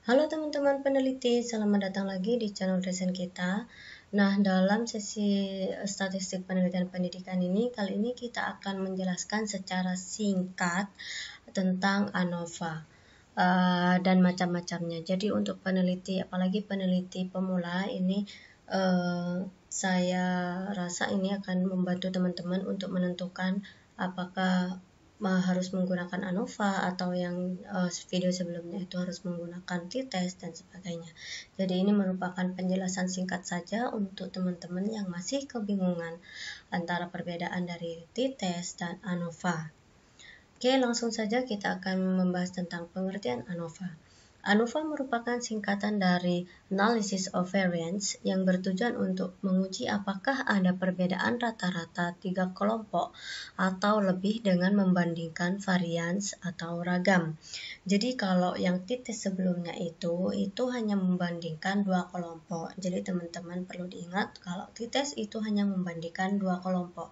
Halo teman-teman peneliti, selamat datang lagi di channel dosen kita. Nah, dalam sesi statistik penelitian pendidikan ini, kali ini kita akan menjelaskan secara singkat tentang ANOVA dan macam-macamnya. Jadi untuk peneliti, apalagi peneliti pemula ini, saya rasa ini akan membantu teman-teman untuk menentukan apakah harus menggunakan ANOVA atau yang video sebelumnya itu harus menggunakan t-test dan sebagainya. Jadi ini merupakan penjelasan singkat saja untuk teman-teman yang masih kebingungan antara perbedaan dari t-test dan ANOVA. Oke, langsung saja kita akan membahas tentang pengertian ANOVA. ANOVA merupakan singkatan dari Analysis of Variance yang bertujuan untuk menguji apakah ada perbedaan rata-rata 3 kelompok atau lebih dengan membandingkan varians atau ragam. Jadi kalau yang t-test sebelumnya itu hanya membandingkan 2 kelompok. Jadi teman-teman perlu diingat kalau t-test itu hanya membandingkan 2 kelompok.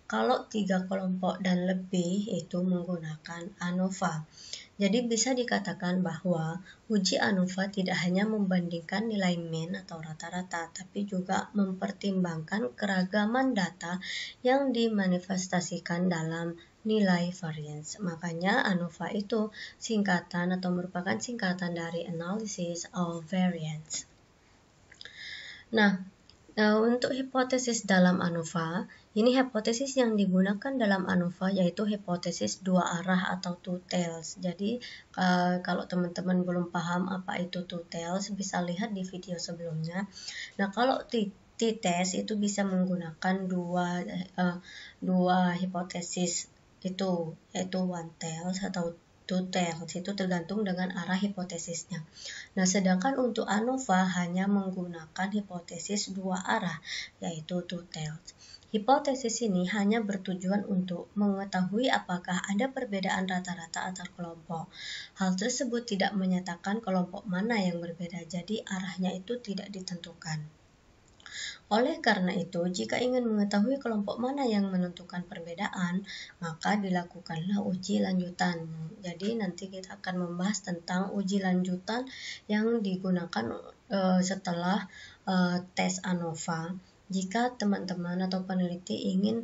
Kalau 3 kelompok dan lebih itu menggunakan ANOVA. Jadi bisa dikatakan bahwa uji ANOVA tidak hanya membandingkan nilai mean atau rata-rata, tapi juga mempertimbangkan keragaman data yang dimanifestasikan dalam nilai variance. Makanya ANOVA itu singkatan atau merupakan singkatan dari Analysis of Variance. Nah, untuk hipotesis dalam ANOVA, ini hipotesis yang digunakan dalam ANOVA yaitu hipotesis dua arah atau two tails. Jadi kalau teman-teman belum paham apa itu two tails, bisa lihat di video sebelumnya. Nah, kalau t-test itu bisa menggunakan dua hipotesis itu, yaitu one tails atau two tails, itu tergantung dengan arah hipotesisnya. Nah, sedangkan untuk ANOVA hanya menggunakan hipotesis dua arah, yaitu two tails. Hipotesis ini hanya bertujuan untuk mengetahui apakah ada perbedaan rata-rata antar kelompok. Hal tersebut tidak menyatakan kelompok mana yang berbeda, jadi arahnya itu tidak ditentukan. Oleh karena itu, jika ingin mengetahui kelompok mana yang menentukan perbedaan, maka dilakukanlah uji lanjutan. Jadi nanti kita akan membahas tentang uji lanjutan yang digunakan setelah tes ANOVA. Jika teman-teman atau peneliti ingin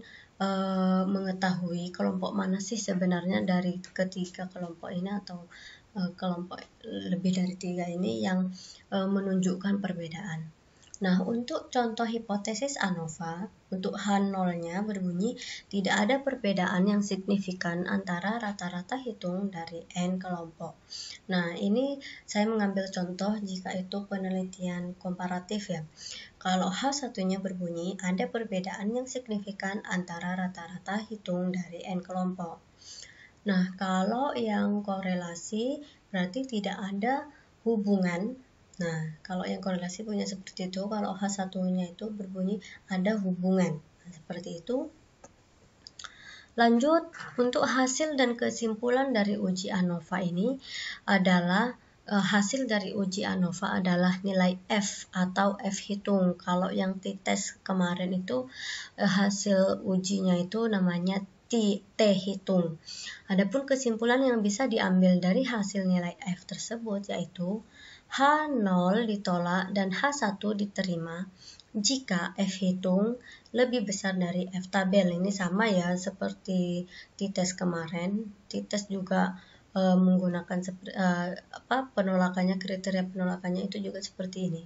mengetahui kelompok mana sih sebenarnya dari ketiga kelompok ini atau kelompok lebih dari 3 ini yang menunjukkan perbedaan. Nah, untuk contoh hipotesis ANOVA, untuk H0-nya berbunyi tidak ada perbedaan yang signifikan antara rata-rata hitung dari N kelompok. Nah, ini saya mengambil contoh jika itu penelitian komparatif ya. Kalau H1-nya berbunyi ada perbedaan yang signifikan antara rata-rata hitung dari N kelompok. Nah, kalau yang korelasi berarti tidak ada hubungan. Nah, kalau yang korelasi punya seperti itu, kalau H1-nya itu berbunyi ada hubungan. Nah, seperti itu. Lanjut, untuk hasil dan kesimpulan dari uji ANOVA ini adalah hasil dari uji ANOVA adalah nilai F atau F hitung. Kalau yang t-test kemarin itu hasil ujinya itu namanya T hitung. Adapun kesimpulan yang bisa diambil dari hasil nilai F tersebut yaitu H0 ditolak dan H1 diterima jika F hitung lebih besar dari F tabel. Ini sama ya seperti t-test kemarin. T-test juga menggunakan penolakannya, kriteria penolakannya itu juga seperti ini.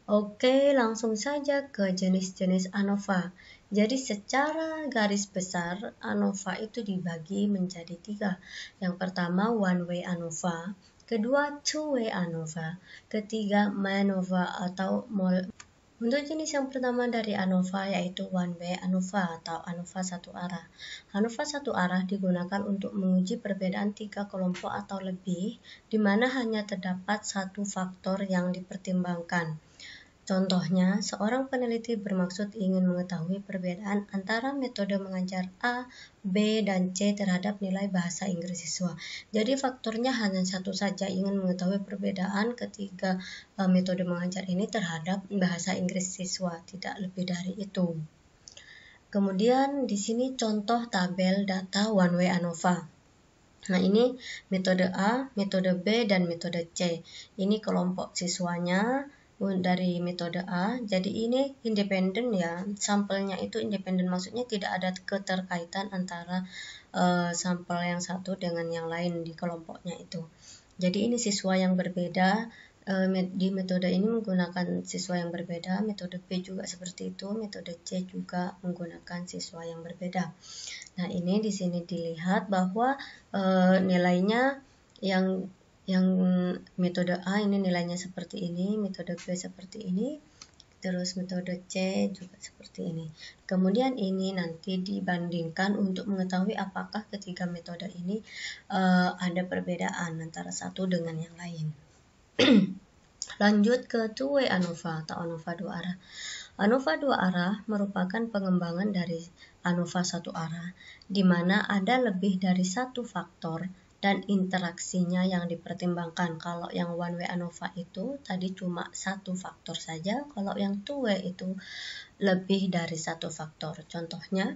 Oke, langsung saja ke jenis-jenis ANOVA. Jadi secara garis besar ANOVA itu dibagi menjadi 3. Yang pertama one way ANOVA, kedua two way ANOVA, ketiga MANOVA atau Untuk jenis yang pertama dari ANOVA yaitu one way ANOVA atau ANOVA satu arah. ANOVA satu arah digunakan untuk menguji perbedaan 3 kelompok atau lebih, di mana hanya terdapat satu faktor yang dipertimbangkan. Contohnya, seorang peneliti bermaksud ingin mengetahui perbedaan antara metode mengajar A, B, dan C terhadap nilai bahasa Inggris siswa. Jadi faktornya hanya satu saja, ingin mengetahui perbedaan ketiga metode mengajar ini terhadap bahasa Inggris siswa, tidak lebih dari itu. Kemudian di sini contoh tabel data one way ANOVA. Nah, ini metode A, metode B, dan metode C. Ini kelompok siswanya dari metode A. Jadi ini independen ya, sampelnya itu independen, maksudnya tidak ada keterkaitan antara sampel yang satu dengan yang lain di kelompoknya itu. Jadi ini siswa yang berbeda. Di metode ini menggunakan siswa yang berbeda, metode B juga seperti itu, metode C juga menggunakan siswa yang berbeda. Nah, ini di sini dilihat bahwa nilainya yang metode A ini nilainya seperti ini, metode B seperti ini, terus metode C juga seperti ini. Kemudian ini nanti dibandingkan untuk mengetahui apakah ketiga metode ini ada perbedaan antara satu dengan yang lain. Lanjut ke two-way ANOVA atau ANOVA dua arah. ANOVA dua arah merupakan pengembangan dari ANOVA satu arah, di mana ada lebih dari satu faktor dan interaksinya yang dipertimbangkan. Kalau yang one way ANOVA itu tadi cuma satu faktor saja, kalau yang two way itu lebih dari satu faktor. Contohnya,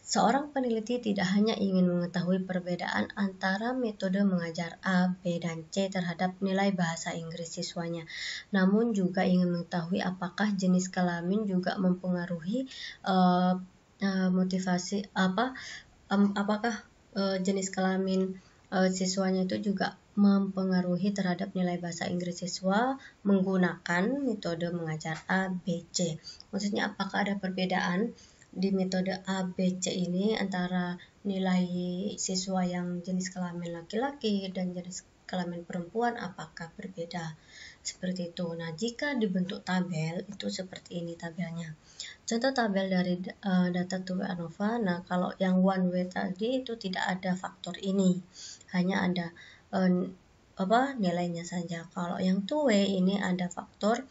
seorang peneliti tidak hanya ingin mengetahui perbedaan antara metode mengajar A, B, dan C terhadap nilai bahasa Inggris siswanya, namun juga ingin mengetahui apakah jenis kelamin juga mempengaruhi motivasi apakah jenis kelamin siswanya itu juga mempengaruhi terhadap nilai bahasa Inggris siswa menggunakan metode mengajar A, B, C. Maksudnya apakah ada perbedaan di metode A, B, C ini antara nilai siswa yang jenis kelamin laki-laki dan jenis kelamin perempuan apakah berbeda, seperti itu. Nah, jika dibentuk tabel itu seperti ini tabelnya. Contoh tabel dari data two-way ANOVA. Nah, kalau yang one way tadi itu tidak ada faktor ini, hanya ada nilainya saja. Kalau yang two-way ini ada faktor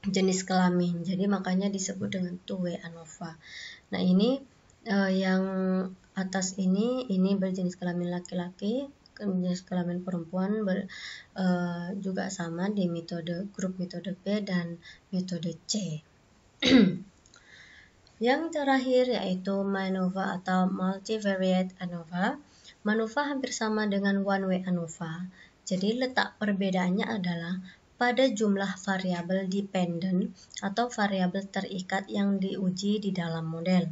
jenis kelamin, jadi makanya disebut dengan two-way ANOVA. Nah, ini yang atas ini berjenis kelamin laki-laki, jenis kelamin perempuan juga sama di metode grup metode B dan metode C. Yang terakhir yaitu MANOVA atau Multivariate ANOVA. MANOVA hampir sama dengan one way ANOVA. Jadi letak perbedaannya adalah pada jumlah variabel dependent atau variabel terikat yang diuji di dalam model.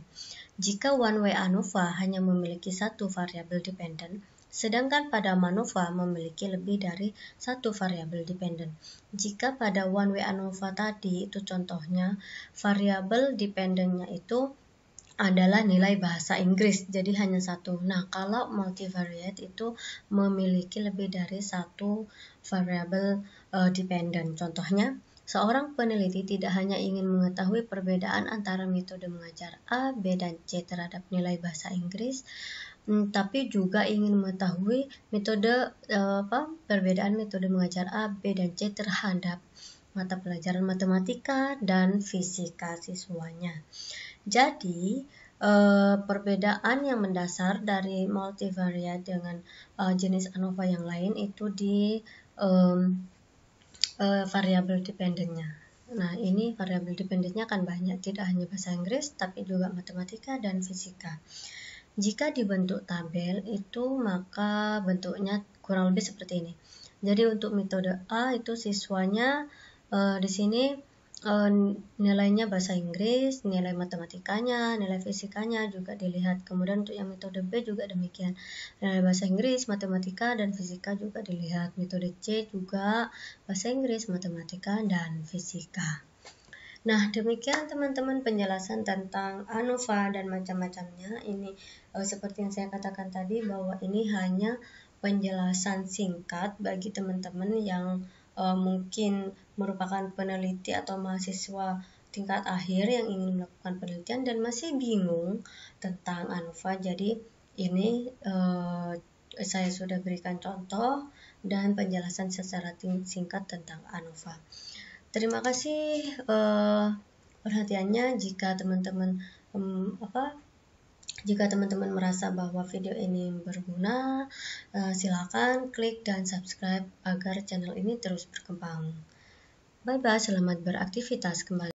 Jika one way ANOVA hanya memiliki satu variabel dependent, sedangkan pada MANOVA memiliki lebih dari satu variabel dependent. Jika pada one way ANOVA tadi itu contohnya variabel dependentnya itu adalah nilai bahasa Inggris, jadi hanya satu. Nah, kalau multivariate itu memiliki lebih dari satu variabel dependent. Contohnya, seorang peneliti tidak hanya ingin mengetahui perbedaan antara metode mengajar A, B, dan C terhadap nilai bahasa Inggris, tapi juga ingin mengetahui perbedaan metode mengajar A, B, dan C terhadap mata pelajaran matematika dan fisika siswanya. Jadi, perbedaan yang mendasar dari multivariate dengan jenis ANOVA yang lain itu di variabel dependentnya. Nah, ini variabel dependentnya kan banyak, tidak hanya bahasa Inggris, tapi juga matematika dan fisika. Jika dibentuk tabel itu maka bentuknya kurang lebih seperti ini. Jadi untuk metode A itu siswanya di sini nilainya bahasa Inggris, nilai matematikanya, nilai fisikanya juga dilihat. Kemudian untuk yang metode B juga demikian. Nilai bahasa Inggris, matematika, dan fisika juga dilihat. Metode C juga bahasa Inggris, matematika, dan fisika. Nah, demikian teman-teman penjelasan tentang ANOVA dan macam-macamnya. Ini seperti yang saya katakan tadi bahwa ini hanya penjelasan singkat bagi teman-teman yang mungkin merupakan peneliti atau mahasiswa tingkat akhir yang ingin melakukan penelitian dan masih bingung tentang ANOVA. Jadi ini saya sudah berikan contoh dan penjelasan secara singkat tentang ANOVA. Terima kasih perhatiannya. Jika teman-teman merasa bahwa video ini berguna, silakan klik dan subscribe agar channel ini terus berkembang. Bye bye, selamat beraktivitas kembali.